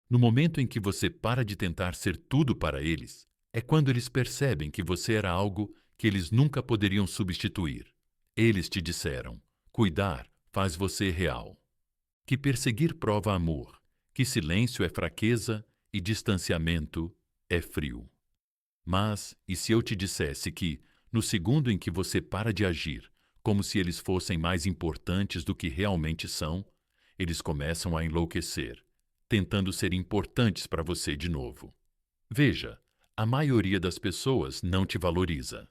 No momento em que você para de tentar ser tudo para eles, é quando eles percebem que você era algo que eles nunca poderiam substituir. Eles te disseram: cuidar faz você real. Que perseguir prova amor, que silêncio é fraqueza e distanciamento é frio. Mas, e se eu te dissesse que, no segundo em que você para de agir, como se eles fossem mais importantes do que realmente são, eles começam a enlouquecer, tentando ser importantes para você de novo. Veja, a maioria das pessoas não te valoriza.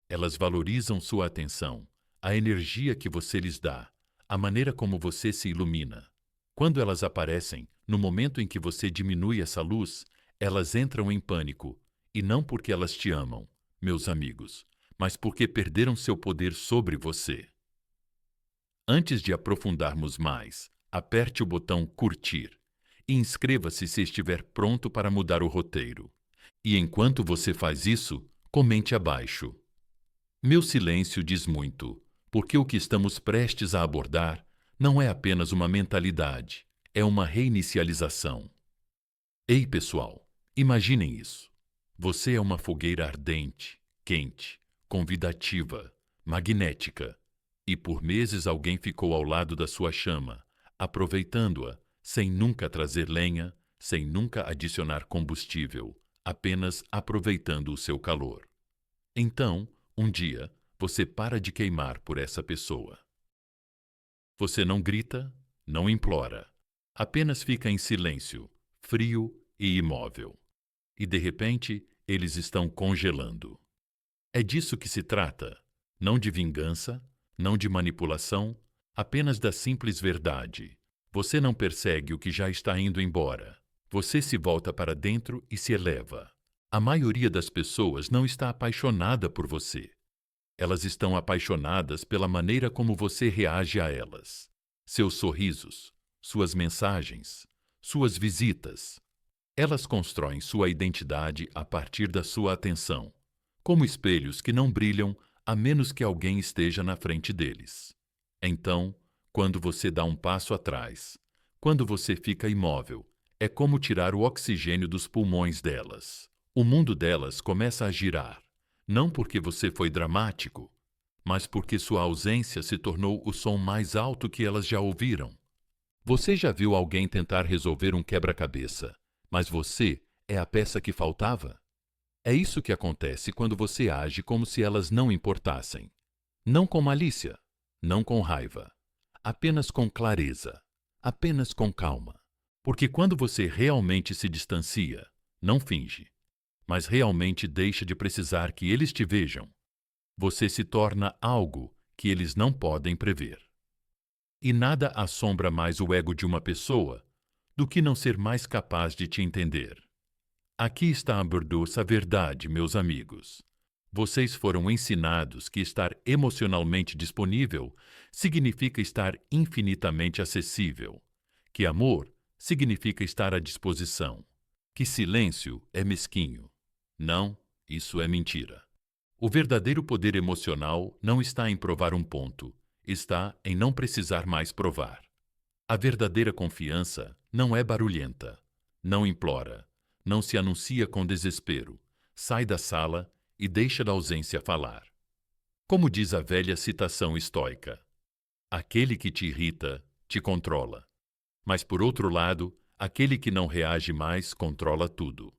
Elas valorizam sua atenção, a energia que você lhes dá, a maneira como você se ilumina. Quando elas aparecem, no momento em que você diminui essa luz, elas entram em pânico, e não porque elas te amam, meus amigos, mas porque perderam seu poder sobre você. Antes de aprofundarmos mais, aperte o botão curtir e inscreva-se se estiver pronto para mudar o roteiro. E enquanto você faz isso, comente abaixo. Meu silêncio diz muito, porque o que estamos prestes a abordar não é apenas uma mentalidade, é uma reinicialização. Ei, pessoal, imaginem isso. Você é uma fogueira ardente, quente, convidativa, magnética, e por meses alguém ficou ao lado da sua chama, aproveitando-a, sem nunca trazer lenha, sem nunca adicionar combustível, apenas aproveitando o seu calor. Então, um dia, você para de queimar por essa pessoa. Você não grita, não implora, apenas fica em silêncio, frio e imóvel. E de repente, eles estão congelando. É disso que se trata, não de vingança, não de manipulação, apenas da simples verdade. Você não persegue o que já está indo embora. Você se volta para dentro e se eleva. A maioria das pessoas não está apaixonada por você. Elas estão apaixonadas pela maneira como você reage a elas. Seus sorrisos, suas mensagens, suas visitas. Elas constroem sua identidade a partir da sua atenção, como espelhos que não brilham a menos que alguém esteja na frente deles. Então, quando você dá um passo atrás, quando você fica imóvel, é como tirar o oxigênio dos pulmões delas. O mundo delas começa a girar, não porque você foi dramático, mas porque sua ausência se tornou o som mais alto que elas já ouviram. Você já viu alguém tentar resolver um quebra-cabeça, mas você é a peça que faltava? É isso que acontece quando você age como se elas não importassem. Não com malícia, não com raiva, apenas com clareza, apenas com calma. Porque quando você realmente se distancia, não finge, mas realmente deixa de precisar que eles te vejam, você se torna algo que eles não podem prever. E nada assombra mais o ego de uma pessoa do que não ser mais capaz de te entender. Aqui está a burdosa verdade, meus amigos. Vocês foram ensinados que estar emocionalmente disponível significa estar infinitamente acessível, que amor significa estar à disposição, que silêncio é mesquinho. Não, isso é mentira. O verdadeiro poder emocional não está em provar um ponto, está em não precisar mais provar. A verdadeira confiança não é barulhenta, não implora, não se anuncia com desespero, sai da sala e deixa da ausência falar. Como diz a velha citação estoica: aquele que te irrita, te controla. Mas, por outro lado, aquele que não reage mais controla tudo.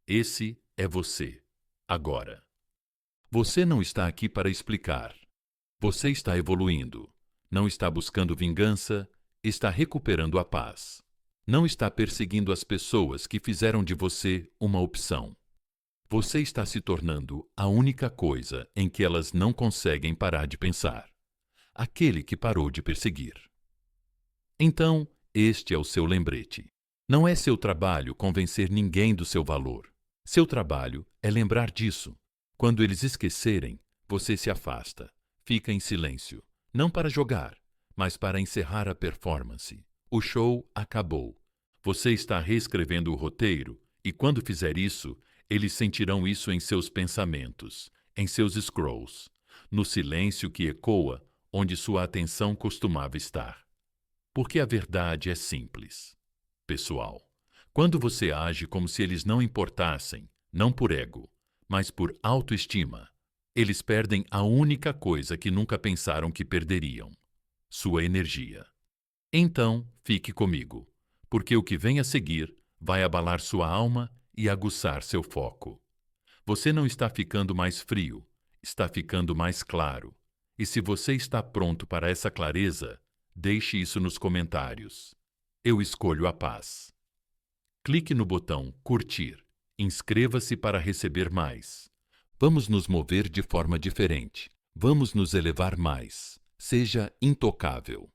Esse é você, agora. Você não está aqui para explicar. Você está evoluindo. Não está buscando vingança, está recuperando a paz. Não está perseguindo as pessoas que fizeram de você uma opção. Você está se tornando a única coisa em que elas não conseguem parar de pensar. Aquele que parou de perseguir. Então, este é o seu lembrete. Não é seu trabalho convencer ninguém do seu valor. Seu trabalho é lembrar disso. Quando eles esquecerem, você se afasta, fica em silêncio, não para jogar, mas para encerrar a performance. O show acabou. Você está reescrevendo o roteiro e, quando fizer isso, eles sentirão isso em seus pensamentos, em seus scrolls, no silêncio que ecoa onde sua atenção costumava estar. Porque a verdade é simples. Pessoal, Quando você age como se eles não importassem, não por ego, mas por autoestima, eles perdem a única coisa que nunca pensaram que perderiam: sua energia. Então, fique comigo, porque o que vem a seguir vai abalar sua alma e aguçar seu foco. Você não está ficando mais frio, está ficando mais claro. E se você está pronto para essa clareza, deixe isso nos comentários. Eu escolho a paz. Clique no botão curtir. Inscreva-se para receber mais. Vamos nos mover de forma diferente. Vamos nos elevar mais. Seja intocável.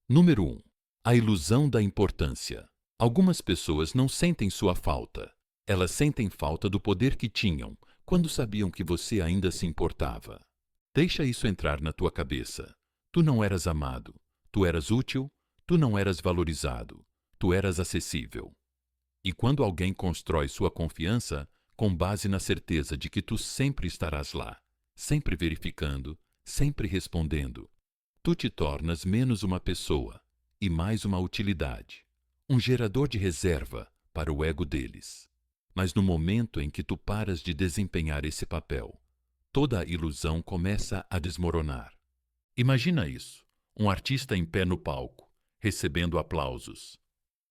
Número 1. A ilusão da importância. Algumas pessoas não sentem sua falta. Elas sentem falta do poder que tinham quando sabiam que você ainda se importava. Deixa isso entrar na tua cabeça. Tu não eras amado. Tu eras útil. Tu não eras valorizado. Tu eras acessível. E quando alguém constrói sua confiança com base na certeza de que tu sempre estarás lá, sempre verificando, sempre respondendo, tu te tornas menos uma pessoa e mais uma utilidade, um gerador de reserva para o ego deles. Mas no momento em que tu paras de desempenhar esse papel, toda a ilusão começa a desmoronar. Imagina isso, um artista em pé no palco, recebendo aplausos.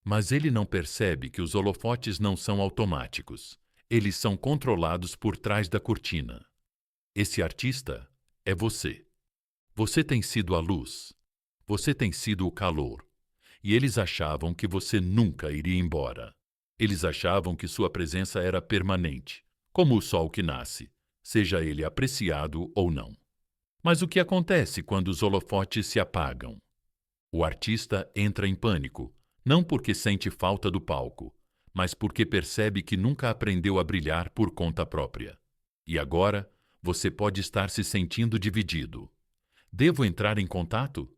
Mas ele não percebe que os holofotes não são automáticos. Eles são controlados por trás da cortina. Esse artista é você. Você tem sido a luz. Você tem sido o calor. E eles achavam que você nunca iria embora. Eles achavam que sua presença era permanente, como o sol que nasce, seja ele apreciado ou não. Mas o que acontece quando os holofotes se apagam? O artista entra em pânico, não porque sente falta do palco, mas porque percebe que nunca aprendeu a brilhar por conta própria. E agora, você pode estar se sentindo dividido. Devo entrar em contato?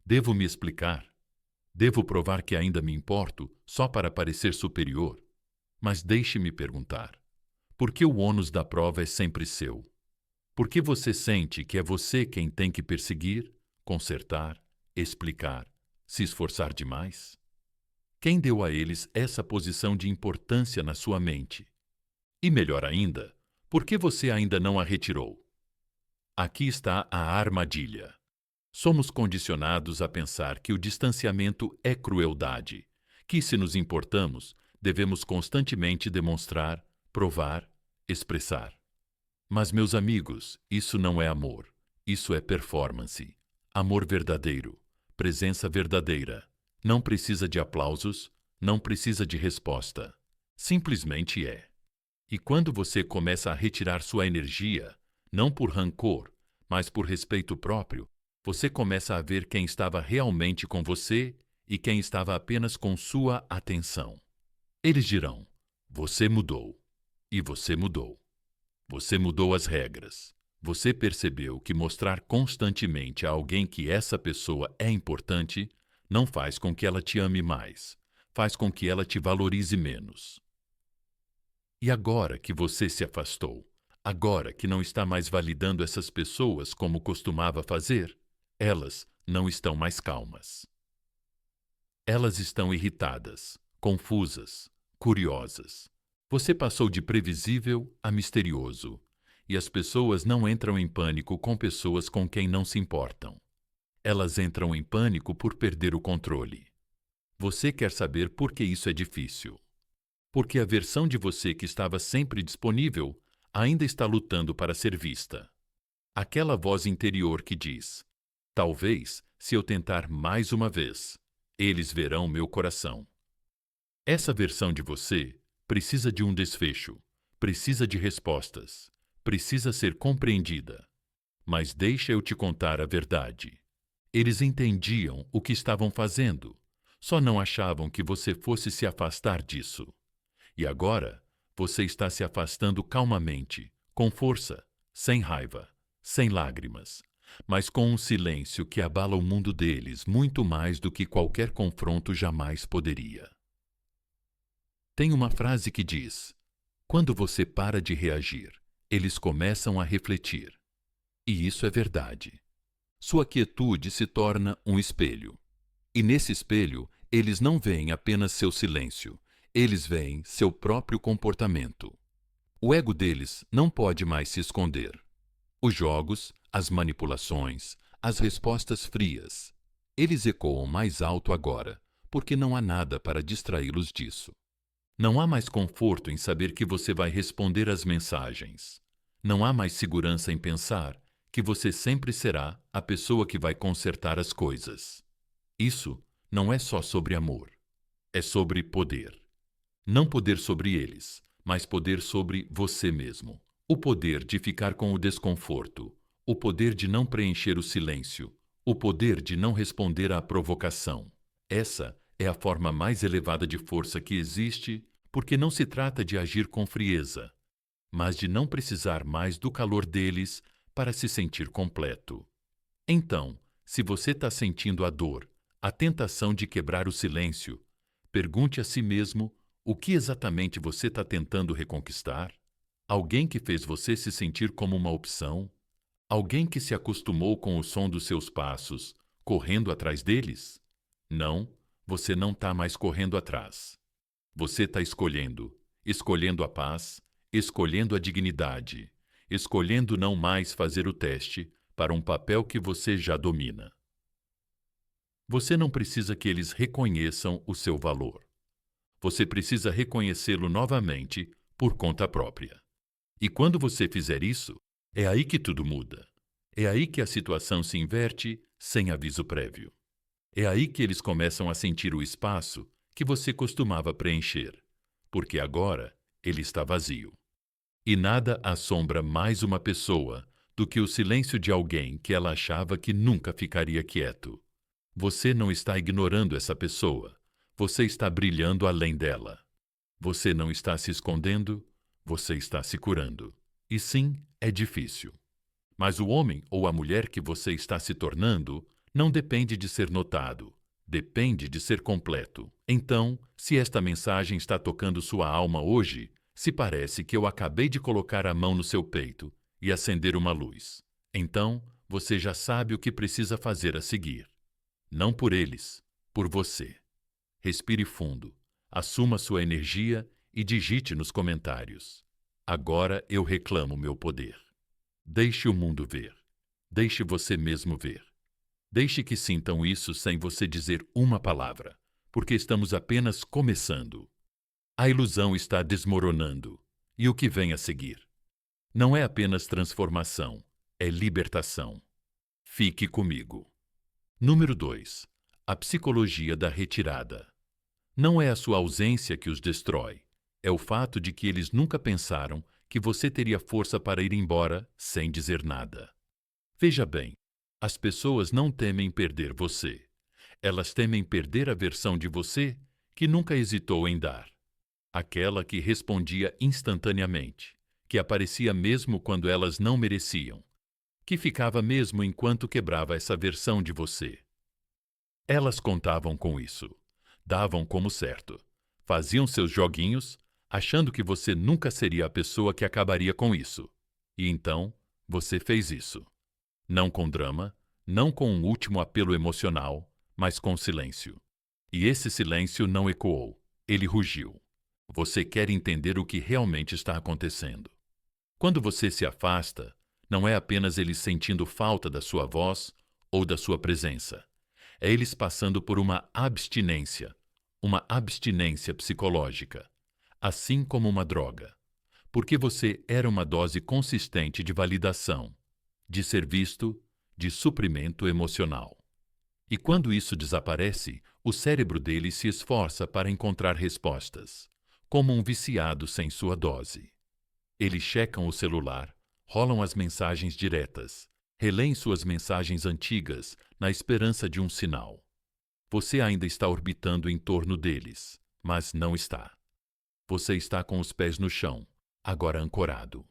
Devo me explicar? Devo provar que ainda me importo só para parecer superior? Mas deixe-me perguntar. Por que o ônus da prova é sempre seu? Por que você sente que é você quem tem que perseguir, consertar, explicar, se esforçar demais? Quem deu a eles essa posição de importância na sua mente? E melhor ainda, por que você ainda não a retirou? Aqui está a armadilha. Somos condicionados a pensar que o distanciamento é crueldade, que se nos importamos, devemos constantemente demonstrar, provar, expressar. Mas, meus amigos, isso não é amor, isso é performance. Amor verdadeiro, presença verdadeira. Não precisa de aplausos, não precisa de resposta. Simplesmente é. E quando você começa a retirar sua energia, não por rancor, mas por respeito próprio, você começa a ver quem estava realmente com você e quem estava apenas com sua atenção. Eles dirão: você mudou. E você mudou. Você mudou as regras. Você percebeu que mostrar constantemente a alguém que essa pessoa é importante não faz com que ela te ame mais, faz com que ela te valorize menos. E agora que você se afastou, agora que não está mais validando essas pessoas como costumava fazer, elas não estão mais calmas. Elas estão irritadas, confusas, curiosas. Você passou de previsível a misterioso, e as pessoas não entram em pânico com pessoas com quem não se importam. Elas entram em pânico por perder o controle. Você quer saber por que isso é difícil? Porque a versão de você que estava sempre disponível ainda está lutando para ser vista. Aquela voz interior que diz: talvez, se eu tentar mais uma vez, eles verão meu coração. Essa versão de você precisa de um desfecho, precisa de respostas, precisa ser compreendida. Mas deixa eu te contar a verdade. Eles entendiam o que estavam fazendo, só não achavam que você fosse se afastar disso. E agora, você está se afastando calmamente, com força, sem raiva, sem lágrimas, mas com um silêncio que abala o mundo deles muito mais do que qualquer confronto jamais poderia. Tem uma frase que diz: quando você para de reagir, eles começam a refletir. E isso é verdade. Sua quietude se torna um espelho. E nesse espelho, eles não veem apenas seu silêncio, Eles veem seu próprio comportamento. O ego deles não pode mais se esconder. Os jogos, as manipulações, as respostas frias. Eles ecoam mais alto agora, porque não há nada para distraí-los disso. Não há mais conforto em saber que você vai responder às mensagens. Não há mais segurança em pensar que você sempre será a pessoa que vai consertar as coisas. Isso não é só sobre amor. É sobre poder. Não poder sobre eles, mas poder sobre você mesmo. O poder de ficar com o desconforto. O poder de não preencher o silêncio. O poder de não responder à provocação. Essa é a forma mais elevada de força que existe, porque não se trata de agir com frieza, mas de não precisar mais do calor deles para se sentir completo. Então, se você está sentindo a dor, a tentação de quebrar o silêncio, pergunte a si mesmo o que exatamente você está tentando reconquistar? Alguém que fez você se sentir como uma opção? Alguém que se acostumou com o som dos seus passos, correndo atrás deles? Não, você não está mais correndo atrás. Você está escolhendo a paz, escolhendo a dignidade, escolhendo não mais fazer o teste para um papel que você já domina. Você não precisa que eles reconheçam o seu valor. Você precisa reconhecê-lo novamente por conta própria. E quando você fizer isso, é aí que tudo muda. É aí que a situação se inverte sem aviso prévio. É aí que eles começam a sentir o espaço que você costumava preencher, porque agora ele está vazio. E nada assombra mais uma pessoa do que o silêncio de alguém que ela achava que nunca ficaria quieto. Você não está ignorando essa pessoa, você está brilhando além dela. Você não está se escondendo, você está se curando. E sim, é difícil. Mas o homem ou a mulher que você está se tornando não depende de ser notado, depende de ser completo. Então, se esta mensagem está tocando sua alma hoje, se parece que eu acabei de colocar a mão no seu peito e acender uma luz. Então, você já sabe o que precisa fazer a seguir. Não por eles, por você. Respire fundo, assuma sua energia e digite nos comentários. Agora eu reclamo meu poder. Deixe o mundo ver. Deixe você mesmo ver. Deixe que sintam isso sem você dizer uma palavra, porque estamos apenas começando. A ilusão está desmoronando. E o que vem a seguir? Não é apenas transformação, é libertação. Fique comigo. Número 2. A psicologia da retirada. Não é a sua ausência que os destrói, é o fato de que eles nunca pensaram que você teria força para ir embora sem dizer nada. Veja bem, as pessoas não temem perder você. Elas temem perder a versão de você que nunca hesitou em dar. Aquela que respondia instantaneamente, que aparecia mesmo quando elas não mereciam, que ficava mesmo enquanto quebrava essa versão de você. Elas contavam com isso, davam como certo, faziam seus joguinhos, achando que você nunca seria a pessoa que acabaria com isso. E então, você fez isso. Não com drama, não com um último apelo emocional, mas com silêncio. E esse silêncio não ecoou, ele rugiu. Você quer entender o que realmente está acontecendo. Quando você se afasta, não é apenas eles sentindo falta da sua voz ou da sua presença. É eles passando por uma abstinência psicológica, assim como uma droga. Porque você era uma dose consistente de validação, de ser visto, de suprimento emocional. E quando isso desaparece, o cérebro dele se esforça para encontrar respostas, como um viciado sem sua dose. Eles checam o celular, rolam as mensagens diretas, relêem suas mensagens antigas na esperança de um sinal. Você ainda está orbitando em torno deles, mas não está. Você está com os pés no chão, agora ancorado.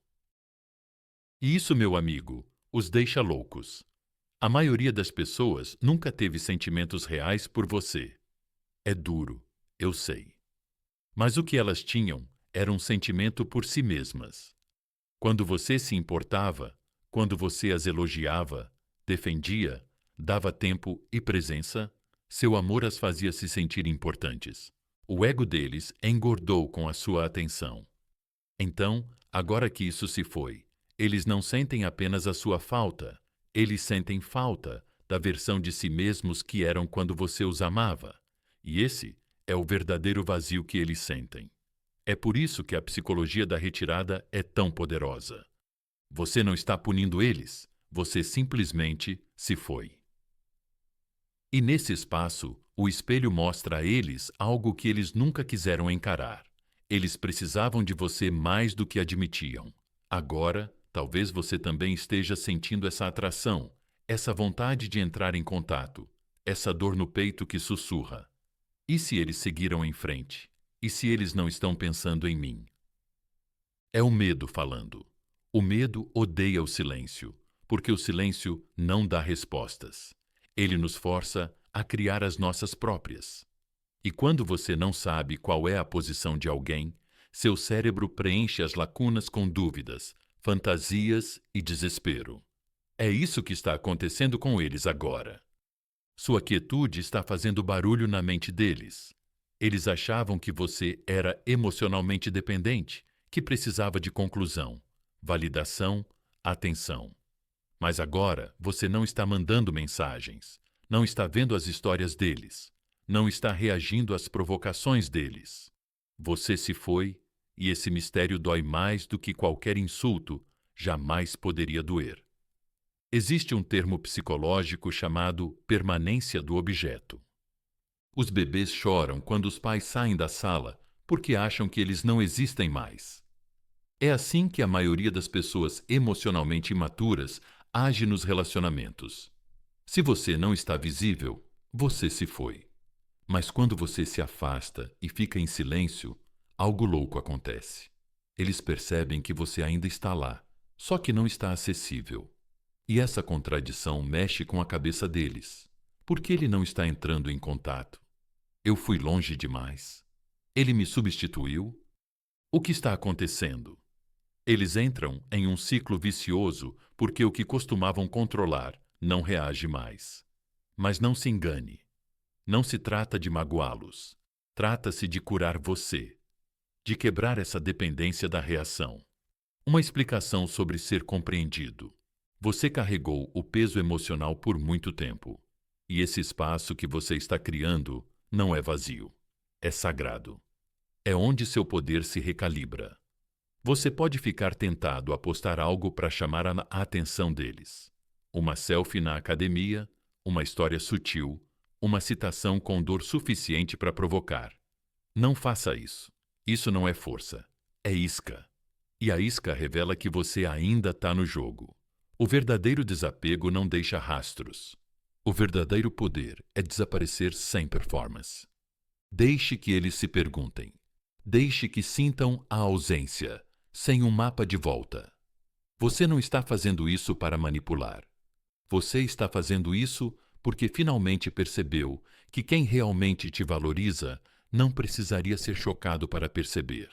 E isso, meu amigo, os deixa loucos. A maioria das pessoas nunca teve sentimentos reais por você. É duro, eu sei. Mas o que elas tinham era um sentimento por si mesmas. Quando você se importava, quando você as elogiava, defendia, dava tempo e presença, seu amor as fazia se sentir importantes. O ego deles engordou com a sua atenção. Então, agora que isso se foi, eles não sentem apenas a sua falta, eles sentem falta da versão de si mesmos que eram quando você os amava. E esse é o verdadeiro vazio que eles sentem. É por isso que a psicologia da retirada é tão poderosa. Você não está punindo eles, você simplesmente se foi. E nesse espaço, o espelho mostra a eles algo que eles nunca quiseram encarar. Eles precisavam de você mais do que admitiam. Agora, talvez você também esteja sentindo essa atração, essa vontade de entrar em contato, essa dor no peito que sussurra. E se eles seguiram em frente? E se eles não estão pensando em mim? É o medo falando. O medo odeia o silêncio, porque o silêncio não dá respostas. Ele nos força a criar as nossas próprias. E quando você não sabe qual é a posição de alguém, seu cérebro preenche as lacunas com dúvidas, fantasias e desespero. É isso que está acontecendo com eles agora. Sua quietude está fazendo barulho na mente deles. Eles achavam que você era emocionalmente dependente, que precisava de conclusão, validação, atenção. Mas agora você não está mandando mensagens, não está vendo as histórias deles, não está reagindo às provocações deles. Você se foi e esse mistério dói mais do que qualquer insulto jamais poderia doer. Existe um termo psicológico chamado permanência do objeto. Os bebês choram quando os pais saem da sala porque acham que eles não existem mais. É assim que a maioria das pessoas emocionalmente imaturas age nos relacionamentos. Se você não está visível, você se foi. Mas quando você se afasta e fica em silêncio, algo louco acontece. Eles percebem que você ainda está lá, só que não está acessível. E essa contradição mexe com a cabeça deles. Por que ele não está entrando em contato? Eu fui longe demais. Ele me substituiu? O que está acontecendo? Eles entram em um ciclo vicioso porque o que costumavam controlar não reage mais. Mas não se engane. Não se trata de magoá-los. Trata-se de curar você, de quebrar essa dependência da reação. Uma explicação sobre ser compreendido. Você carregou o peso emocional por muito tempo. E esse espaço que você está criando não é vazio. É sagrado. É onde seu poder se recalibra. Você pode ficar tentado a postar algo para chamar a atenção deles. Uma selfie na academia, uma história sutil, uma citação com dor suficiente para provocar. Não faça isso. Isso não é força. É isca. E a isca revela que você ainda está no jogo. O verdadeiro desapego não deixa rastros. O verdadeiro poder é desaparecer sem performance. Deixe que eles se perguntem. Deixe que sintam a ausência, sem um mapa de volta. Você não está fazendo isso para manipular. Você está fazendo isso porque finalmente percebeu que quem realmente te valoriza não precisaria ser chocado para perceber.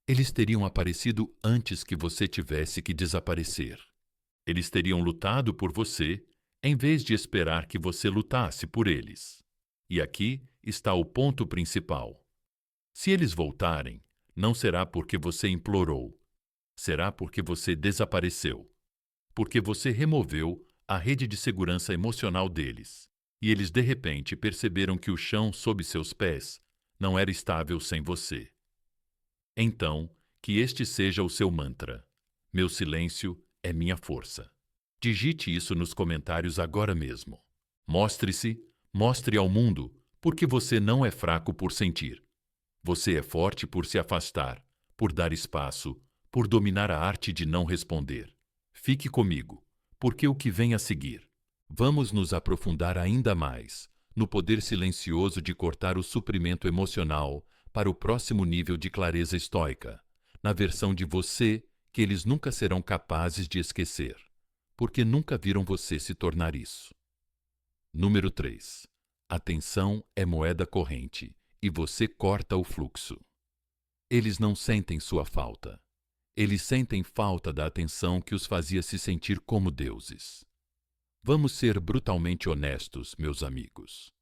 Eles teriam aparecido antes que você tivesse que desaparecer. Eles teriam lutado por você, em vez de esperar que você lutasse por eles. E aqui está o ponto principal. Se eles voltarem, não será porque você implorou. Será porque você desapareceu. Porque você removeu a rede de segurança emocional deles. E eles de repente perceberam que o chão sob seus pés não era estável sem você. Então, que este seja o seu mantra. Meu silêncio é minha força. Digite isso nos comentários agora mesmo. Mostre-se, mostre ao mundo, porque você não é fraco por sentir. Você é forte por se afastar, por dar espaço, por dominar a arte de não responder. Fique comigo, porque o que vem a seguir. Vamos nos aprofundar ainda mais no poder silencioso de cortar o suprimento emocional para o próximo nível de clareza estoica, na versão de você que eles nunca serão capazes de esquecer, porque nunca viram você se tornar isso. Número 3. Atenção é moeda corrente e você corta o fluxo. Eles não sentem sua falta. Eles sentem falta da atenção que os fazia se sentir como deuses. Vamos ser brutalmente honestos, meus amigos.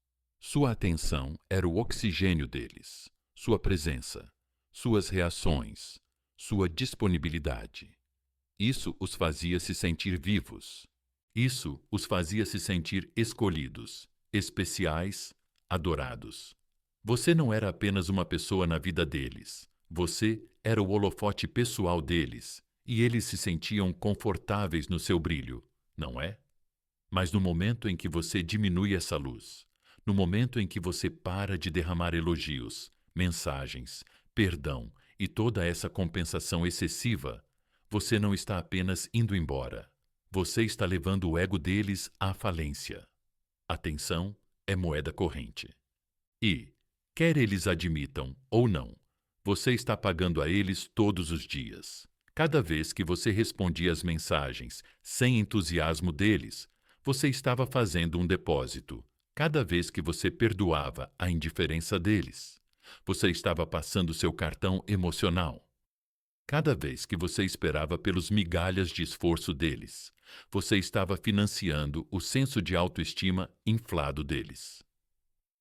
Sua atenção era o oxigênio deles. sua presença, suas reações, sua disponibilidade. Isso os fazia se sentir vivos. Isso os fazia se sentir escolhidos, especiais, adorados. Você não era apenas uma pessoa na vida deles. Você era o holofote pessoal deles, e eles se sentiam confortáveis no seu brilho, não é? Mas no momento em que você diminui essa luz, no momento em que você para de derramar elogios, mensagens, perdão e toda essa compensação excessiva, você não está apenas indo embora. Você está levando o ego deles à falência. Atenção é moeda corrente. E, quer eles admitam ou não, você está pagando a eles todos os dias. Cada vez que você respondia às mensagens sem entusiasmo deles, você estava fazendo um depósito. Cada vez que você perdoava a indiferença deles, você estava passando seu cartão emocional. Cada vez que você esperava pelos migalhas de esforço deles, você estava financiando o senso de autoestima inflado deles.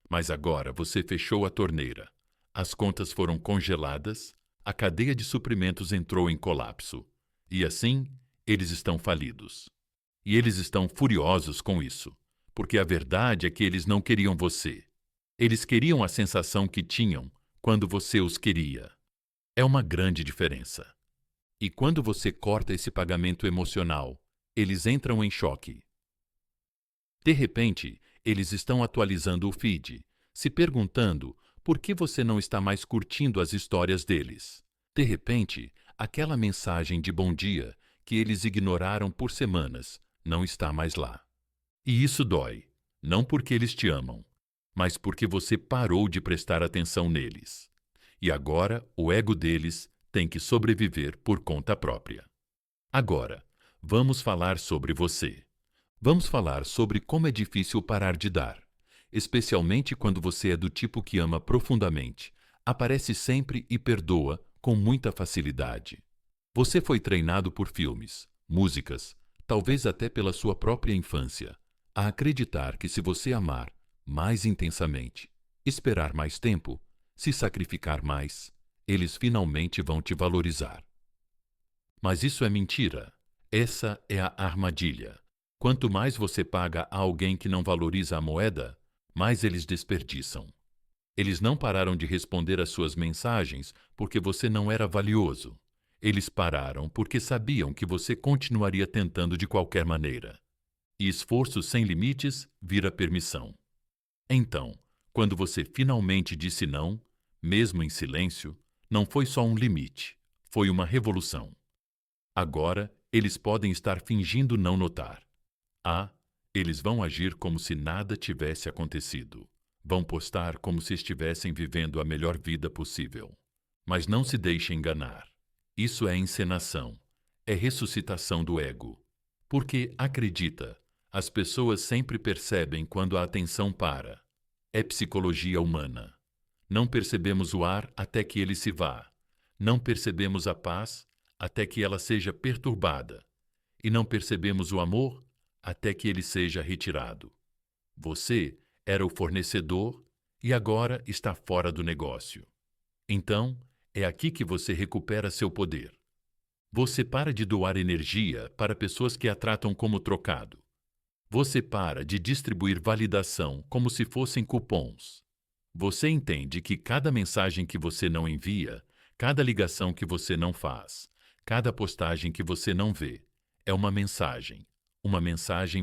Mas agora você fechou a torneira, as contas foram congeladas, a cadeia de suprimentos entrou em colapso. E assim, eles estão falidos. E eles estão furiosos com isso, porque a verdade é que eles não queriam você. Eles queriam a sensação que tinham quando você os queria. É uma grande diferença. E quando você corta esse pagamento emocional, eles entram em choque. De repente, eles estão atualizando o feed, se perguntando por que você não está mais curtindo as histórias deles. De repente, aquela mensagem de bom dia que eles ignoraram por semanas não está mais lá. E isso dói, não porque eles te amam, mas porque você parou de prestar atenção neles. E agora o ego deles tem que sobreviver por conta própria. Agora, vamos falar sobre você. Vamos falar sobre como é difícil parar de dar, especialmente quando você é do tipo que ama profundamente, aparece sempre e perdoa com muita facilidade. Você foi treinado por filmes, músicas, talvez até pela sua própria infância, a acreditar que se você amar mais intensamente, esperar mais tempo, se sacrificar mais, eles finalmente vão te valorizar. Mas isso é mentira. Essa é a armadilha. Quanto mais você paga a alguém que não valoriza a moeda, mais eles desperdiçam. Eles não pararam de responder às suas mensagens porque você não era valioso. Eles pararam porque sabiam que você continuaria tentando de qualquer maneira. E esforço sem limites vira permissão. Então, quando você finalmente disse não, mesmo em silêncio, não foi só um limite, foi uma revolução. Agora, eles podem estar fingindo não notar. Eles vão agir como se nada tivesse acontecido. Vão postar como se estivessem vivendo a melhor vida possível. Mas não se deixe enganar. Isso é encenação, é ressuscitação do ego. Porque, acredita, as pessoas sempre percebem quando a atenção para. É psicologia humana. Não percebemos o ar até que ele se vá. Não percebemos a paz até que ela seja perturbada. E não percebemos o amor até que ele seja retirado. Você era o fornecedor e agora está fora do negócio. Então, é aqui que você recupera seu poder. Você para de doar energia para pessoas que a tratam como trocado. Você para de distribuir validação como se fossem cupons. Você entende que cada mensagem que você não envia, cada ligação que você não faz, cada postagem que você não vê, é uma mensagem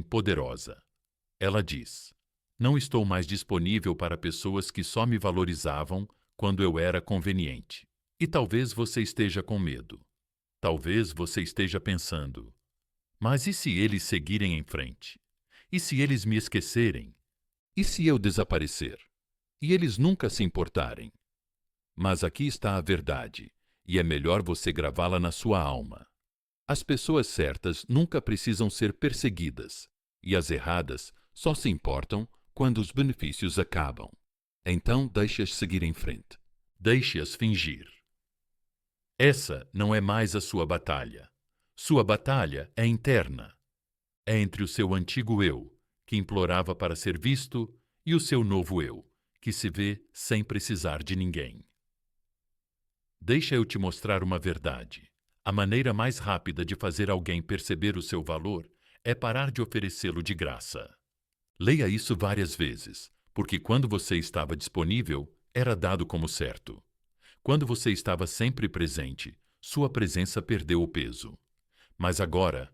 poderosa. Ela diz: não estou mais disponível para pessoas que só me valorizavam quando eu era conveniente. E talvez você esteja com medo. Talvez você esteja pensando: mas e se eles seguirem em frente? E se eles me esquecerem? E se eu desaparecer? E eles nunca se importarem? Mas aqui está a verdade, e é melhor você gravá-la na sua alma. As pessoas certas nunca precisam ser perseguidas, e as erradas só se importam quando os benefícios acabam. Então deixe-as seguir em frente. Deixe-as fingir. Essa não é mais a sua batalha. Sua batalha é interna. É entre o seu antigo eu, que implorava para ser visto, e o seu novo eu, que se vê sem precisar de ninguém. Deixa eu te mostrar uma verdade. A maneira mais rápida de fazer alguém perceber o seu valor é parar de oferecê-lo de graça. Leia isso várias vezes, porque quando você estava disponível, era dado como certo. Quando você estava sempre presente, sua presença perdeu o peso. Mas agora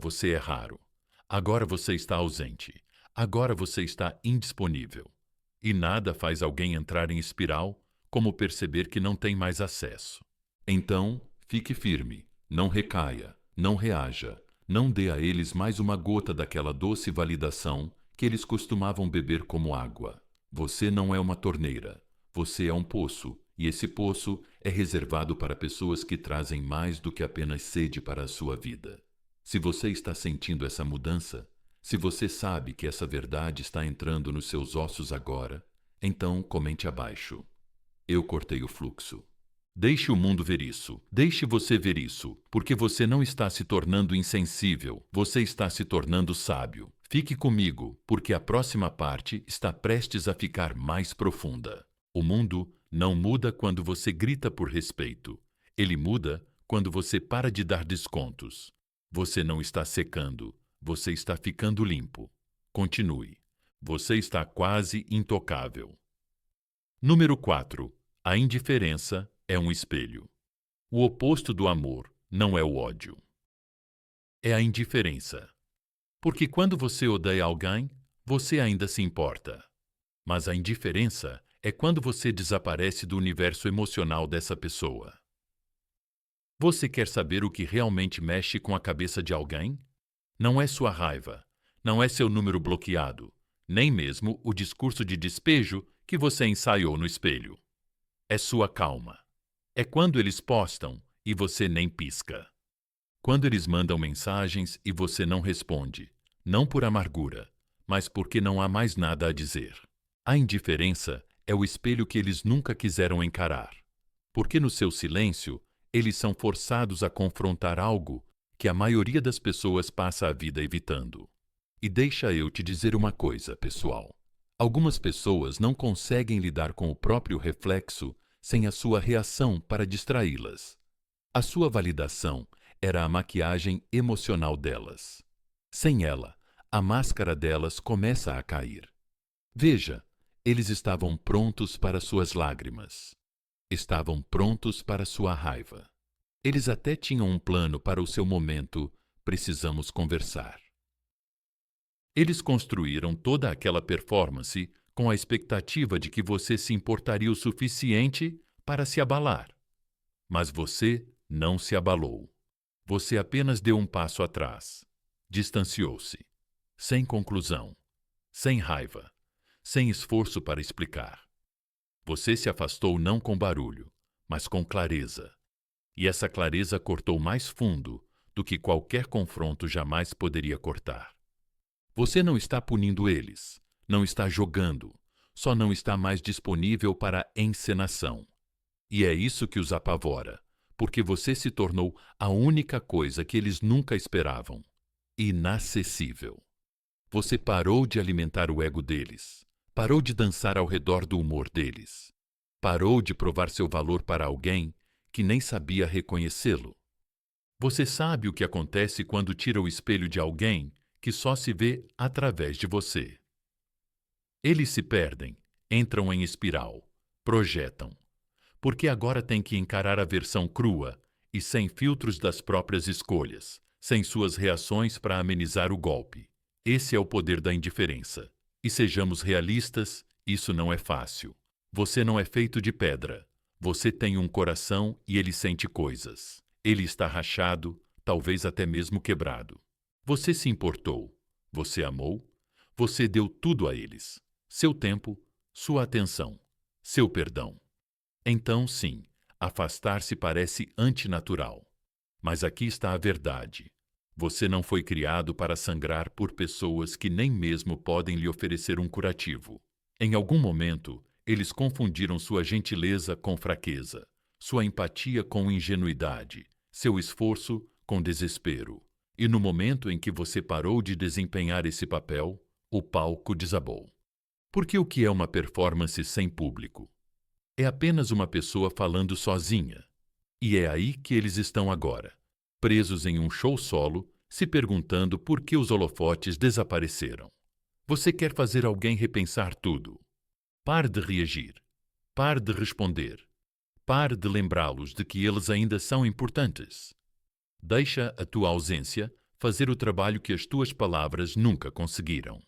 você é raro. Agora você está ausente. Agora você está indisponível. E nada faz alguém entrar em espiral como perceber que não tem mais acesso. Então, fique firme, não recaia, não reaja, não dê a eles mais uma gota daquela doce validação que eles costumavam beber como água. Você não é uma torneira, você é um poço, e esse poço é reservado para pessoas que trazem mais do que apenas sede para a sua vida. Se você está sentindo essa mudança, se você sabe que essa verdade está entrando nos seus ossos agora, então comente abaixo. Eu cortei o fluxo. Deixe o mundo ver isso. Deixe você ver isso, porque você não está se tornando insensível, você está se tornando sábio. Fique comigo, porque a próxima parte está prestes a ficar mais profunda. O mundo não muda quando você grita por respeito. Ele muda quando você para de dar descontos. Você não está secando, você está ficando limpo. Continue. Você está quase intocável. Número 4. A indiferença é um espelho. O oposto do amor não é o ódio. É a indiferença. Porque quando você odeia alguém, você ainda se importa. Mas a indiferença é quando você desaparece do universo emocional dessa pessoa. Você quer saber o que realmente mexe com a cabeça de alguém? Não é sua raiva, não é seu número bloqueado, nem mesmo o discurso de despejo que você ensaiou no espelho. É sua calma. É quando eles postam e você nem pisca. Quando eles mandam mensagens e você não responde, não por amargura, mas porque não há mais nada a dizer. A indiferença é o espelho que eles nunca quiseram encarar, porque no seu silêncio, eles são forçados a confrontar algo que a maioria das pessoas passa a vida evitando. E deixa eu te dizer uma coisa, pessoal. Algumas pessoas não conseguem lidar com o próprio reflexo sem a sua reação para distraí-las. A sua validação era a maquiagem emocional delas. Sem ela, a máscara delas começa a cair. Veja, eles estavam prontos para suas lágrimas. Estavam prontos para sua raiva. Eles até tinham um plano para o seu momento "precisamos conversar". Eles construíram toda aquela performance com a expectativa de que você se importaria o suficiente para se abalar. Mas você não se abalou. Você apenas deu um passo atrás. Distanciou-se. Sem conclusão. Sem raiva. Sem esforço para explicar. Você se afastou não com barulho, mas com clareza. E essa clareza cortou mais fundo do que qualquer confronto jamais poderia cortar. Você não está punindo eles, não está jogando, só não está mais disponível para a encenação. E é isso que os apavora, porque você se tornou a única coisa que eles nunca esperavam: inacessível. Você parou de alimentar o ego deles, parou de dançar ao redor do humor deles, parou de provar seu valor para alguém que nem sabia reconhecê-lo. Você sabe o que acontece quando tira o espelho de alguém que só se vê através de você. Eles se perdem, entram em espiral, projetam, porque agora têm que encarar a versão crua e sem filtros das próprias escolhas, sem suas reações para amenizar o golpe. Esse é o poder da indiferença. E sejamos realistas, isso não é fácil. Você não é feito de pedra. Você tem um coração e ele sente coisas. Ele está rachado, talvez até mesmo quebrado. Você se importou, você amou, você deu tudo a eles. Seu tempo, sua atenção, seu perdão. Então, sim, afastar-se parece antinatural. Mas aqui está a verdade. Você não foi criado para sangrar por pessoas que nem mesmo podem lhe oferecer um curativo. Em algum momento, eles confundiram sua gentileza com fraqueza, sua empatia com ingenuidade, seu esforço com desespero. E no momento em que você parou de desempenhar esse papel, o palco desabou. Porque o que é uma performance sem público? É apenas uma pessoa falando sozinha. E é aí que eles estão agora, presos em um show solo, se perguntando por que os holofotes desapareceram. Você quer fazer alguém repensar tudo. Pare de reagir. Pare de responder. Pare de lembrá-los de que eles ainda são importantes. Deixa a tua ausência fazer o trabalho que as tuas palavras nunca conseguiram.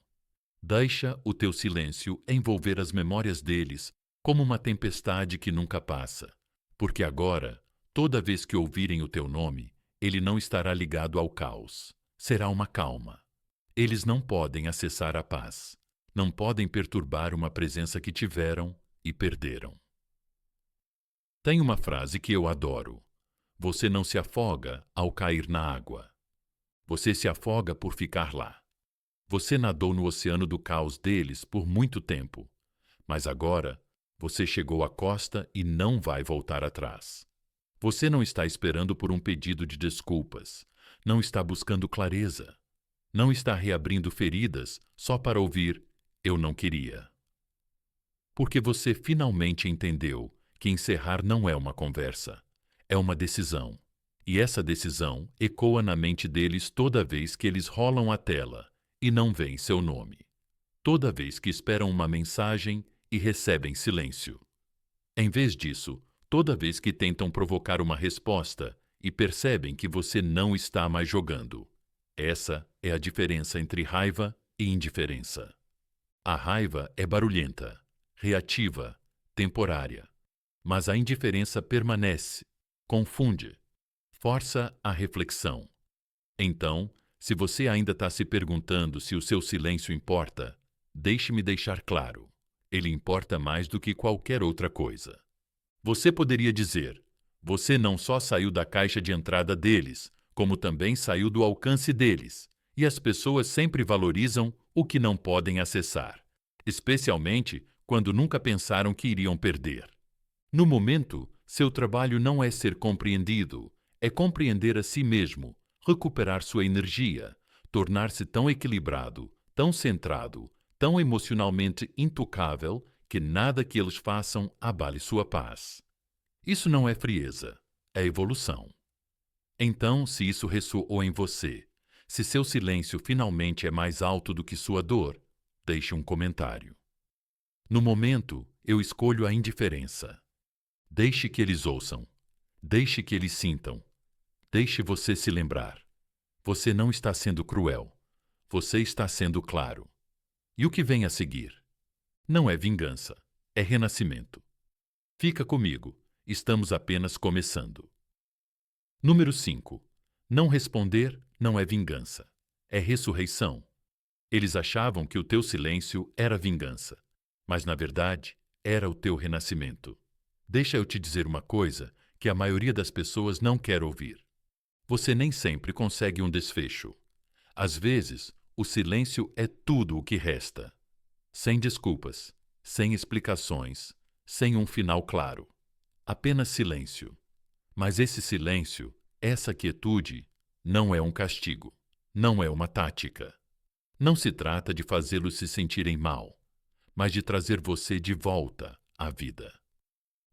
Deixa o teu silêncio envolver as memórias deles como uma tempestade que nunca passa, porque agora, toda vez que ouvirem o teu nome, ele não estará ligado ao caos. Será uma calma. Eles não podem acessar a paz. Não podem perturbar uma presença que tiveram e perderam. Tem uma frase que eu adoro. Você não se afoga ao cair na água. Você se afoga por ficar lá. Você nadou no oceano do caos deles por muito tempo, mas agora você chegou à costa e não vai voltar atrás. Você não está esperando por um pedido de desculpas, não está buscando clareza, não está reabrindo feridas só para ouvir "eu não queria". Porque você finalmente entendeu que encerrar não é uma conversa, é uma decisão. E essa decisão ecoa na mente deles toda vez que eles rolam a tela e não veem seu nome. Toda vez que esperam uma mensagem e recebem silêncio. Em vez disso, toda vez que tentam provocar uma resposta e percebem que você não está mais jogando. Essa é a diferença entre raiva e indiferença. A raiva é barulhenta, reativa, temporária. Mas a indiferença permanece, confunde, força a reflexão. Então, se você ainda está se perguntando se o seu silêncio importa, deixe-me deixar claro. Ele importa mais do que qualquer outra coisa. Você poderia dizer, você não só saiu da caixa de entrada deles, como também saiu do alcance deles, e as pessoas sempre valorizam o que não podem acessar, especialmente quando nunca pensaram que iriam perder. No momento, seu trabalho não é ser compreendido, é compreender a si mesmo, recuperar sua energia, tornar-se tão equilibrado, tão centrado, tão emocionalmente intocável que nada que eles façam abale sua paz. Isso não é frieza, é evolução. Então, se isso ressoou em você, se seu silêncio finalmente é mais alto do que sua dor, deixe um comentário. No momento, eu escolho a indiferença. Deixe que eles ouçam. Deixe que eles sintam. Deixe você se lembrar. Você não está sendo cruel. Você está sendo claro. E o que vem a seguir? Não é vingança, é renascimento. Fica comigo, estamos apenas começando. Número 5. Não responder não é vingança, é ressurreição. Eles achavam que o teu silêncio era vingança, mas na verdade era o teu renascimento. Deixa eu te dizer uma coisa que a maioria das pessoas não quer ouvir. Você nem sempre consegue um desfecho. Às vezes, o silêncio é tudo o que resta. Sem desculpas, sem explicações, sem um final claro. Apenas silêncio. Mas esse silêncio, essa quietude, não é um castigo. Não é uma tática. Não se trata de fazê-los se sentirem mal, mas de trazer você de volta à vida.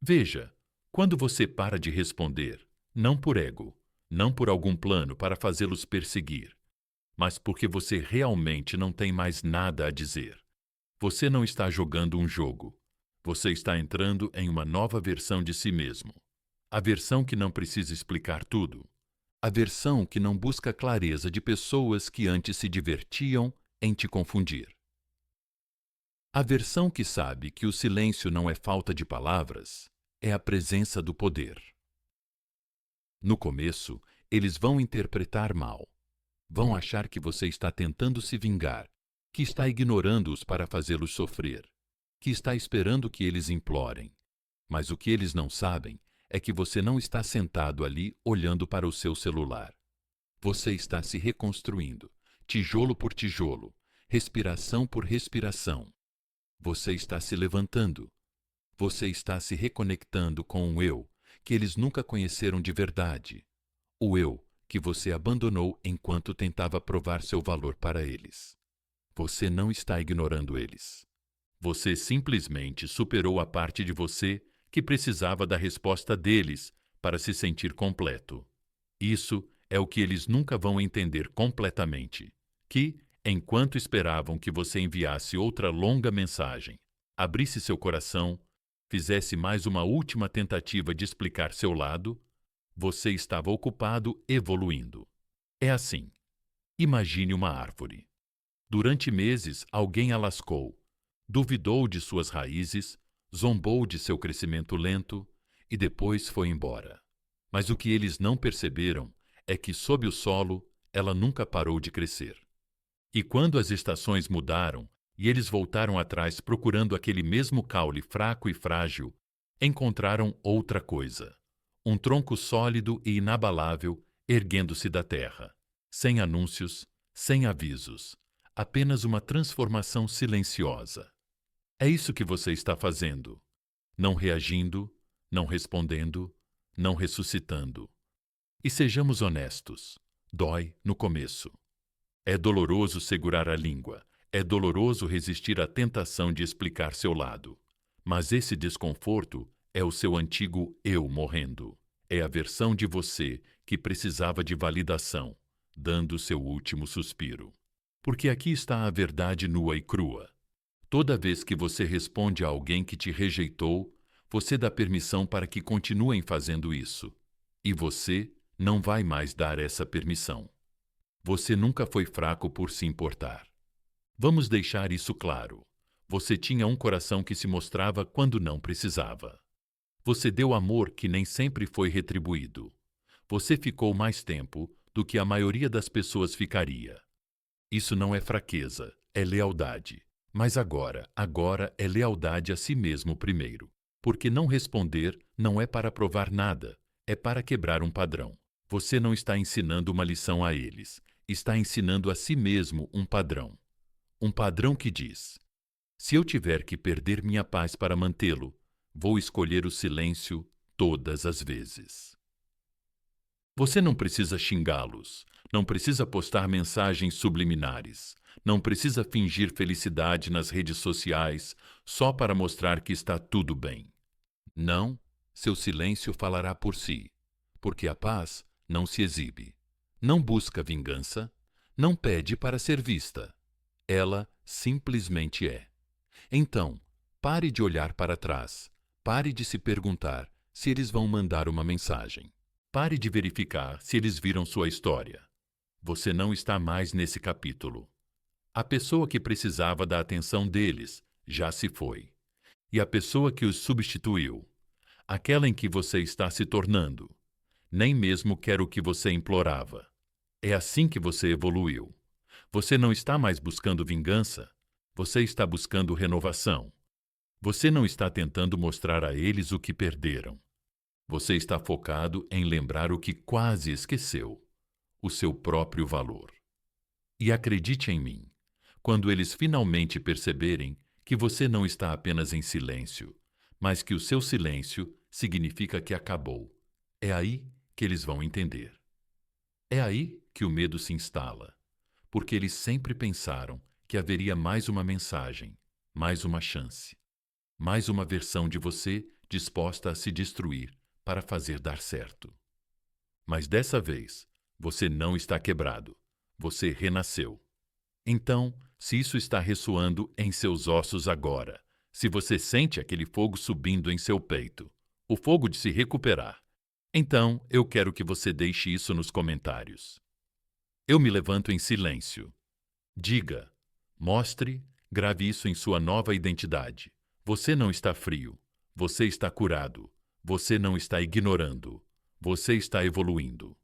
Veja, quando você para de responder, não por ego, não por algum plano para fazê-los perseguir, mas porque você realmente não tem mais nada a dizer. Você não está jogando um jogo. Você está entrando em uma nova versão de si mesmo. A versão que não precisa explicar tudo. A versão que não busca clareza de pessoas que antes se divertiam em te confundir. A versão que sabe que o silêncio não é falta de palavras, é a presença do poder. No começo, eles vão interpretar mal. Vão achar que você está tentando se vingar, que está ignorando-os para fazê-los sofrer, que está esperando que eles implorem. Mas o que eles não sabem é que você não está sentado ali olhando para o seu celular. Você está se reconstruindo, tijolo por tijolo, respiração por respiração. Você está se levantando. Você está se reconectando com o eu que eles nunca conheceram de verdade. O eu que você abandonou enquanto tentava provar seu valor para eles. Você não está ignorando eles. Você simplesmente superou a parte de você que precisava da resposta deles para se sentir completo. Isso é o que eles nunca vão entender completamente, que, enquanto esperavam que você enviasse outra longa mensagem, abrisse seu coração, fizesse mais uma última tentativa de explicar seu lado, você estava ocupado evoluindo. É assim. Imagine uma árvore. Durante meses, alguém a lascou, duvidou de suas raízes, zombou de seu crescimento lento e depois foi embora. Mas o que eles não perceberam é que, sob o solo, ela nunca parou de crescer. E quando as estações mudaram e eles voltaram atrás procurando aquele mesmo caule fraco e frágil, encontraram outra coisa: um tronco sólido e inabalável erguendo-se da terra, sem anúncios, sem avisos, apenas uma transformação silenciosa. É isso que você está fazendo, não reagindo, não respondendo, não ressuscitando. E sejamos honestos, dói no começo. É doloroso segurar a língua, é doloroso resistir à tentação de explicar seu lado. Mas esse desconforto é o seu antigo eu morrendo. É a versão de você que precisava de validação, dando seu último suspiro. Porque aqui está a verdade nua e crua. Toda vez que você responde a alguém que te rejeitou, você dá permissão para que continuem fazendo isso. E você não vai mais dar essa permissão. Você nunca foi fraco por se importar. Vamos deixar isso claro. Você tinha um coração que se mostrava quando não precisava. Você deu amor que nem sempre foi retribuído. Você ficou mais tempo do que a maioria das pessoas ficaria. Isso não é fraqueza, é lealdade. Mas agora é lealdade a si mesmo primeiro. Porque não responder não é para provar nada, é para quebrar um padrão. Você não está ensinando uma lição a eles, está ensinando a si mesmo um padrão. Um padrão que diz: se eu tiver que perder minha paz para mantê-lo, vou escolher o silêncio todas as vezes. Você não precisa xingá-los, não precisa postar mensagens subliminares, não precisa fingir felicidade nas redes sociais só para mostrar que está tudo bem. Não, seu silêncio falará por si, porque a paz não se exibe, não busca vingança, não pede para ser vista. Ela simplesmente é. Então, pare de olhar para trás, pare de se perguntar se eles vão mandar uma mensagem. Pare de verificar se eles viram sua história. Você não está mais nesse capítulo. A pessoa que precisava da atenção deles já se foi. E a pessoa que os substituiu, aquela em que você está se tornando, nem mesmo quer o que você implorava. É assim que você evoluiu. Você não está mais buscando vingança, você está buscando renovação. Você não está tentando mostrar a eles o que perderam. Você está focado em lembrar o que quase esqueceu, o seu próprio valor. E acredite em mim, quando eles finalmente perceberem que você não está apenas em silêncio, mas que o seu silêncio significa que acabou, é aí que eles vão entender. É aí que o medo se instala, porque eles sempre pensaram que haveria mais uma mensagem, mais uma chance, mais uma versão de você disposta a se destruir para fazer dar certo. Mas dessa vez, você não está quebrado, você renasceu. Então, se isso está ressoando em seus ossos agora, se você sente aquele fogo subindo em seu peito, o fogo de se recuperar, então eu quero que você deixe isso nos comentários. Eu me levanto em silêncio. Diga, mostre, grave isso em sua nova identidade. Você não está frio, você está curado, você não está ignorando, você está evoluindo.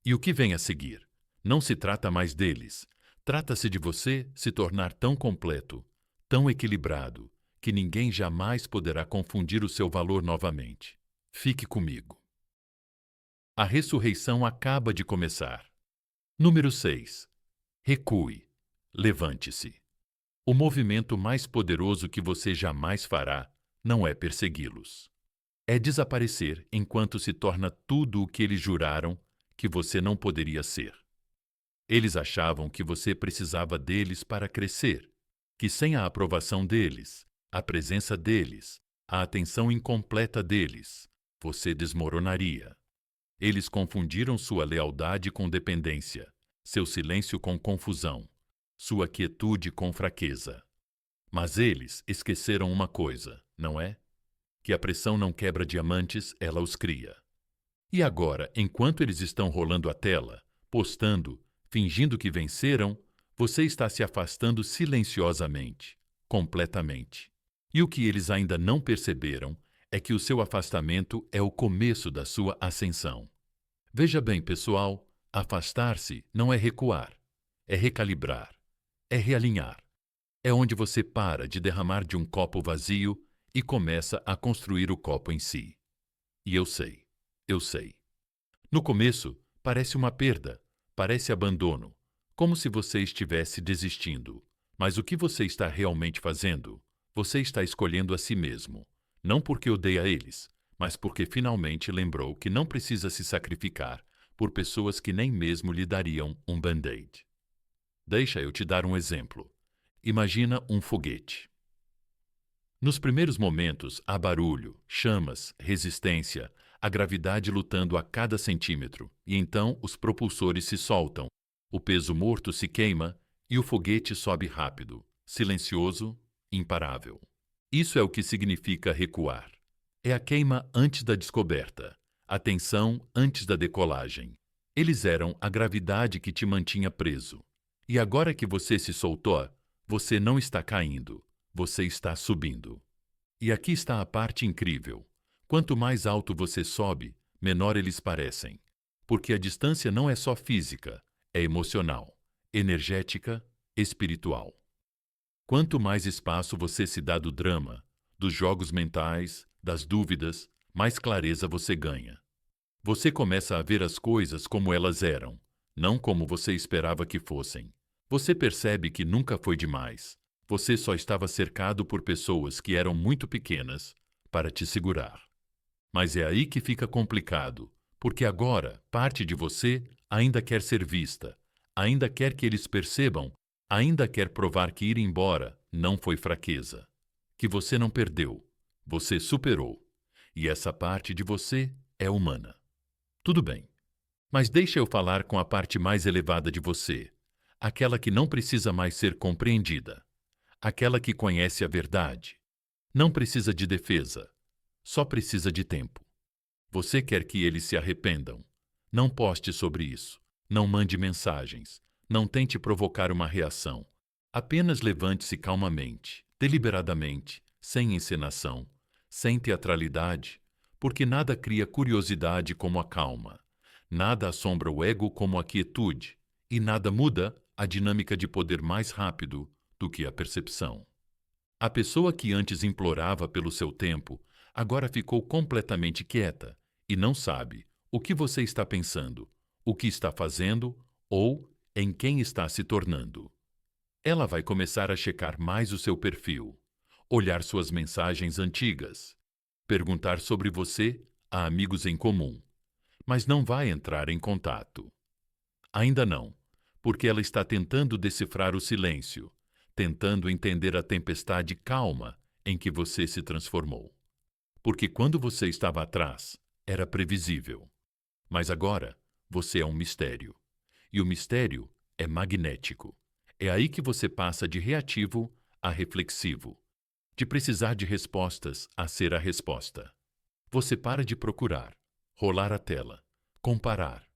E o que vem a seguir? Não se trata mais deles. Trata-se de você se tornar tão completo, tão equilibrado, que ninguém jamais poderá confundir o seu valor novamente. Fique comigo. A ressurreição acaba de começar. Número 6. Recue. Levante-se. O movimento mais poderoso que você jamais fará não é persegui-los. É desaparecer enquanto se torna tudo o que eles juraram que você não poderia ser. Eles achavam que você precisava deles para crescer, que sem a aprovação deles, a presença deles, a atenção incompleta deles, você desmoronaria. Eles confundiram sua lealdade com dependência, seu silêncio com confusão, sua quietude com fraqueza. Mas eles esqueceram uma coisa, não é? Que a pressão não quebra diamantes, ela os cria. E agora, enquanto eles estão rolando a tela, postando, fingindo que venceram, você está se afastando silenciosamente, completamente. E o que eles ainda não perceberam é que o seu afastamento é o começo da sua ascensão. Veja bem, pessoal, afastar-se não é recuar, é recalibrar, é realinhar. É onde você para de derramar de um copo vazio e começa a construir o copo em si. E eu sei. No começo, parece uma perda, parece abandono, como se você estivesse desistindo. Mas o que você está realmente fazendo? Você está escolhendo a si mesmo, não porque odeia eles, mas porque finalmente lembrou que não precisa se sacrificar por pessoas que nem mesmo lhe dariam um band-aid. Deixa eu te dar um exemplo. Imagina um foguete. Nos primeiros momentos, há barulho, chamas, resistência, a gravidade lutando a cada centímetro, e então os propulsores se soltam, o peso morto se queima e o foguete sobe rápido, silencioso, imparável. Isso é o que significa recuar. É a queima antes da descoberta, a tensão antes da decolagem. Eles eram a gravidade que te mantinha preso. E agora que você se soltou, você não está caindo, você está subindo. E aqui está a parte incrível. Quanto mais alto você sobe, menor eles parecem. Porque a distância não é só física, é emocional, energética, espiritual. Quanto mais espaço você se dá do drama, dos jogos mentais, das dúvidas, mais clareza você ganha. Você começa a ver as coisas como elas eram, não como você esperava que fossem. Você percebe que nunca foi demais. Você só estava cercado por pessoas que eram muito pequenas para te segurar. Mas é aí que fica complicado, porque agora parte de você ainda quer ser vista, ainda quer que eles percebam, ainda quer provar que ir embora não foi fraqueza, que você não perdeu, você superou. E essa parte de você é humana. Tudo bem, mas deixa eu falar com a parte mais elevada de você, aquela que não precisa mais ser compreendida, aquela que conhece a verdade. Não precisa de defesa, só precisa de tempo. Você quer que eles se arrependam. Não poste sobre isso, não mande mensagens, não tente provocar uma reação. Apenas levante-se calmamente, deliberadamente, sem encenação, sem teatralidade, porque nada cria curiosidade como a calma. Nada assombra o ego como a quietude, e nada muda a dinâmica de poder mais rápido do que a percepção. A pessoa que antes implorava pelo seu tempo, agora ficou completamente quieta e não sabe o que você está pensando, o que está fazendo ou em quem está se tornando. Ela vai começar a checar mais o seu perfil, olhar suas mensagens antigas, perguntar sobre você a amigos em comum, mas não vai entrar em contato. Ainda não, porque ela está tentando decifrar o silêncio, tentando entender a tempestade calma em que você se transformou. Porque quando você estava atrás, era previsível. Mas agora, você é um mistério. E o mistério é magnético. É aí que você passa de reativo a reflexivo, de precisar de respostas a ser a resposta. Você para de procurar, rolar a tela, comparar.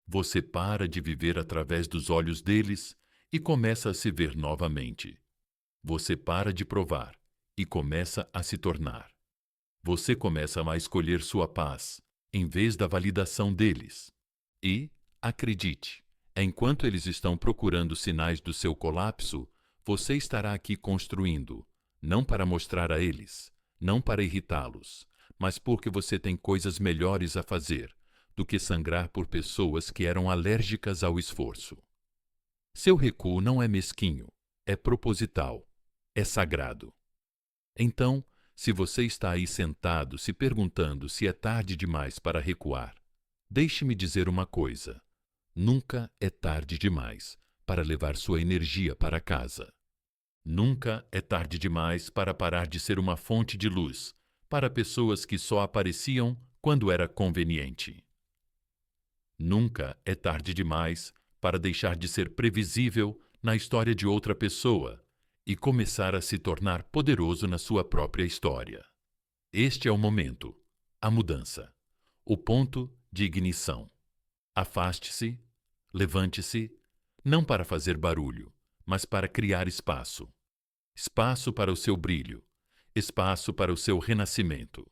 Você para de viver através dos olhos deles e começa a se ver novamente. Você para de provar e começa a se tornar. Você começa a escolher sua paz, em vez da validação deles. E, acredite, enquanto eles estão procurando sinais do seu colapso, você estará aqui construindo, não para mostrar a eles, não para irritá-los, mas porque você tem coisas melhores a fazer do que sangrar por pessoas que eram alérgicas ao esforço. Seu recuo não é mesquinho, é proposital, é sagrado. Então, se você está aí sentado se perguntando se é tarde demais para recuar, deixe-me dizer uma coisa: nunca é tarde demais para levar sua energia para casa. Nunca é tarde demais para parar de ser uma fonte de luz, para pessoas que só apareciam quando era conveniente. Nunca é tarde demais para deixar de ser previsível na história de outra pessoa e começar a se tornar poderoso na sua própria história. Este é o momento, a mudança, o ponto de ignição. Afaste-se, levante-se, não para fazer barulho, mas para criar espaço. Espaço para o seu brilho, espaço para o seu renascimento,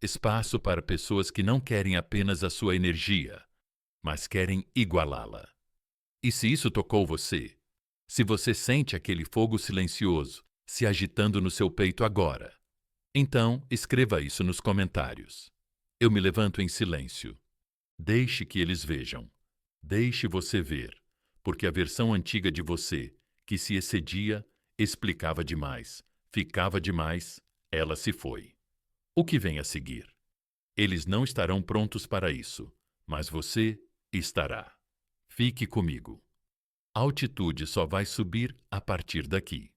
espaço para pessoas que não querem apenas a sua energia, mas querem igualá-la. E se isso tocou você, se você sente aquele fogo silencioso se agitando no seu peito agora, então escreva isso nos comentários. Eu me levanto em silêncio. Deixe que eles vejam. Deixe você ver, porque a versão antiga de você, que se excedia, explicava demais, ficava demais, ela se foi. O que vem a seguir? Eles não estarão prontos para isso, mas você estará. Fique comigo. A altitude só vai subir a partir daqui.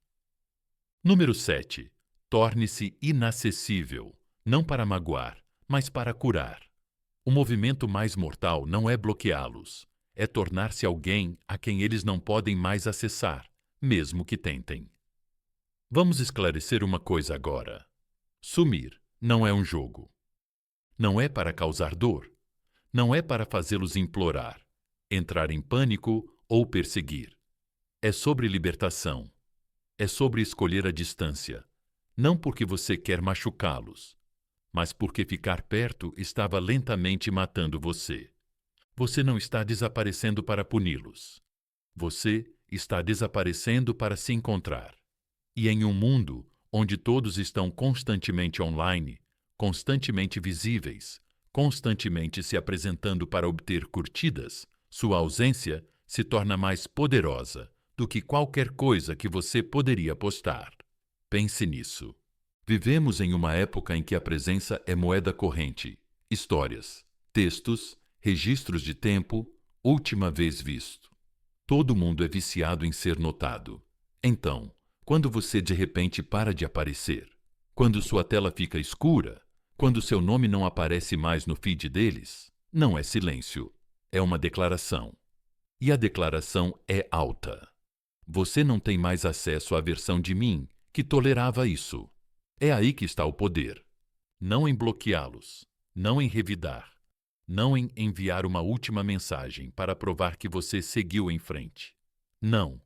Número 7. Torne-se inacessível, não para magoar, mas para curar. O movimento mais mortal não é bloqueá-los, é tornar-se alguém a quem eles não podem mais acessar, mesmo que tentem. Vamos esclarecer uma coisa agora. Sumir não é um jogo. Não é para causar dor. Não é para fazê-los implorar, entrar em pânico ou perseguir. É sobre libertação. É sobre escolher a distância, não porque você quer machucá-los, mas porque ficar perto estava lentamente matando você. Você não está desaparecendo para puni-los. Você está desaparecendo para se encontrar. E em um mundo onde todos estão constantemente online, constantemente visíveis, constantemente se apresentando para obter curtidas, sua ausência se torna mais poderosa do que qualquer coisa que você poderia postar. Pense nisso. Vivemos em uma época em que a presença é moeda corrente. Histórias, textos, registros de tempo, última vez visto. Todo mundo é viciado em ser notado. Então, quando você de repente para de aparecer, quando sua tela fica escura, quando seu nome não aparece mais no feed deles, não é silêncio, é uma declaração. E a declaração é alta. Você não tem mais acesso à versão de mim que tolerava isso. É aí que está o poder. Não em bloqueá-los, não em revidar, não em enviar uma última mensagem para provar que você seguiu em frente. Não.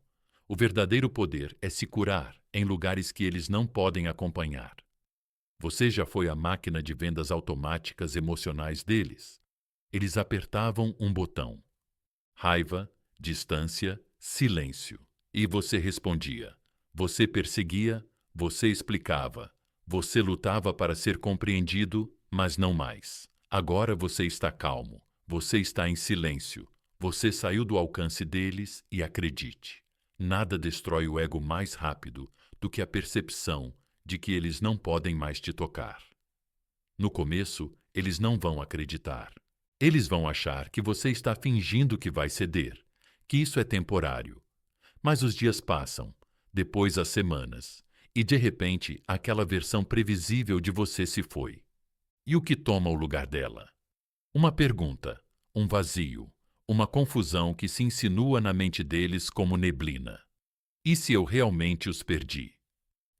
O verdadeiro poder é se curar em lugares que eles não podem acompanhar. Você já foi a máquina de vendas automáticas emocionais deles. Eles apertavam um botão. Raiva, distância, silêncio. E você respondia. Você perseguia, você explicava. Você lutava para ser compreendido, mas não mais. Agora você está calmo. Você está em silêncio. Você saiu do alcance deles e acredite. Nada destrói o ego mais rápido do que a percepção de que eles não podem mais te tocar. No começo, eles não vão acreditar. Eles vão achar que você está fingindo que vai ceder, que isso é temporário. Mas os dias passam, depois as semanas, e de repente aquela versão previsível de você se foi. E o que toma o lugar dela? Uma pergunta, um vazio, uma confusão que se insinua na mente deles como neblina. E se eu realmente os perdi?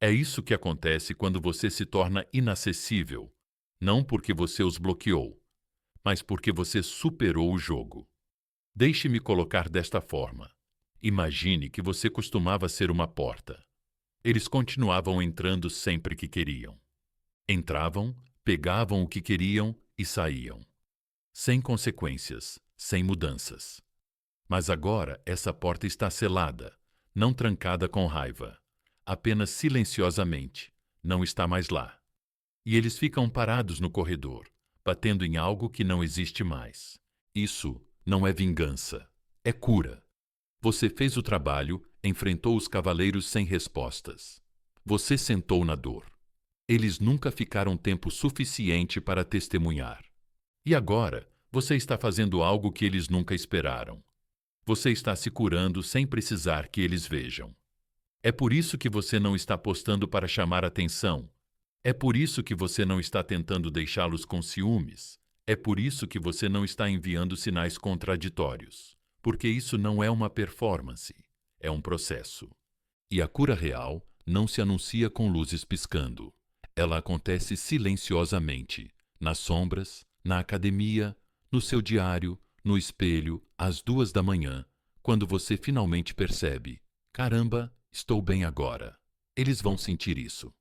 É isso que acontece quando você se torna inacessível, não porque você os bloqueou, mas porque você superou o jogo. Deixe-me colocar desta forma. Imagine que você costumava ser uma porta. Eles continuavam entrando sempre que queriam. Entravam, pegavam o que queriam e saíam. Sem consequências, sem mudanças. Mas agora essa porta está selada, não trancada com raiva. Apenas silenciosamente, não está mais lá. E eles ficam parados no corredor, batendo em algo que não existe mais. Isso não é vingança, é cura. Você fez o trabalho, enfrentou os cavaleiros sem respostas. Você sentou na dor. Eles nunca ficaram tempo suficiente para testemunhar. E agora, você está fazendo algo que eles nunca esperaram. Você está se curando sem precisar que eles vejam. É por isso que você não está postando para chamar atenção. É por isso que você não está tentando deixá-los com ciúmes. É por isso que você não está enviando sinais contraditórios. Porque isso não é uma performance, é um processo. E a cura real não se anuncia com luzes piscando. Ela acontece silenciosamente, nas sombras, na academia, no seu diário, no espelho, às 2 da manhã, quando você finalmente percebe: caramba, estou bem agora. Eles vão sentir isso.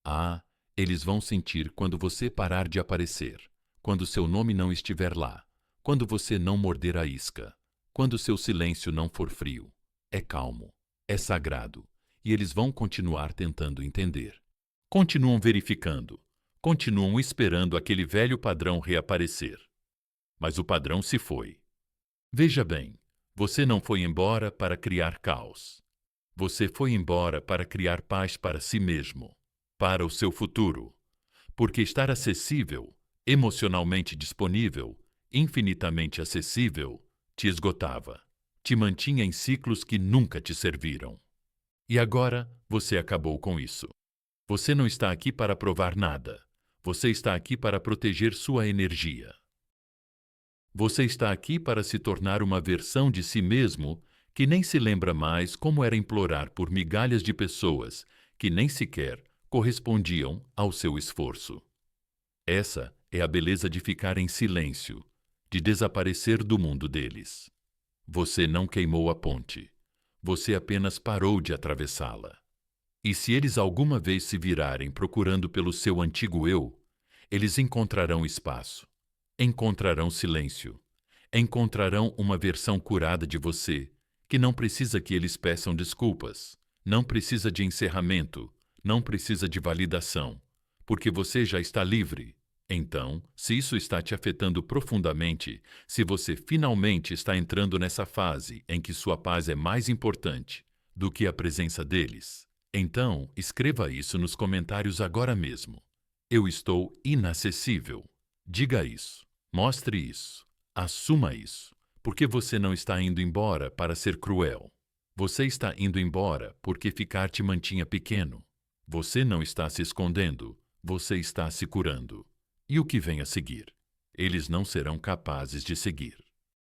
Ah, eles vão sentir quando você parar de aparecer, quando seu nome não estiver lá, quando você não morder a isca, quando seu silêncio não for frio. É calmo, é sagrado, e eles vão continuar tentando entender. Continuam verificando, continuam esperando aquele velho padrão reaparecer. Mas o padrão se foi. Veja bem, você não foi embora para criar caos. Você foi embora para criar paz para si mesmo, para o seu futuro. Porque estar acessível, emocionalmente disponível, infinitamente acessível, te esgotava, te mantinha em ciclos que nunca te serviram. E agora você acabou com isso. Você não está aqui para provar nada. Você está aqui para proteger sua energia. Você está aqui para se tornar uma versão de si mesmo que nem se lembra mais como era implorar por migalhas de pessoas que nem sequer correspondiam ao seu esforço. Essa é a beleza de ficar em silêncio, de desaparecer do mundo deles. Você não queimou a ponte. Você apenas parou de atravessá-la. E se eles alguma vez se virarem procurando pelo seu antigo eu, eles encontrarão espaço, encontrarão silêncio, encontrarão uma versão curada de você, que não precisa que eles peçam desculpas, não precisa de encerramento, não precisa de validação, porque você já está livre. Então, se isso está te afetando profundamente, se você finalmente está entrando nessa fase em que sua paz é mais importante do que a presença deles, então escreva isso nos comentários agora mesmo. Eu estou inacessível. Diga isso, mostre isso, assuma isso, porque você não está indo embora para ser cruel. Você está indo embora porque ficar te mantinha pequeno. Você não está se escondendo, você está se curando. E o que vem a seguir? Eles não serão capazes de seguir.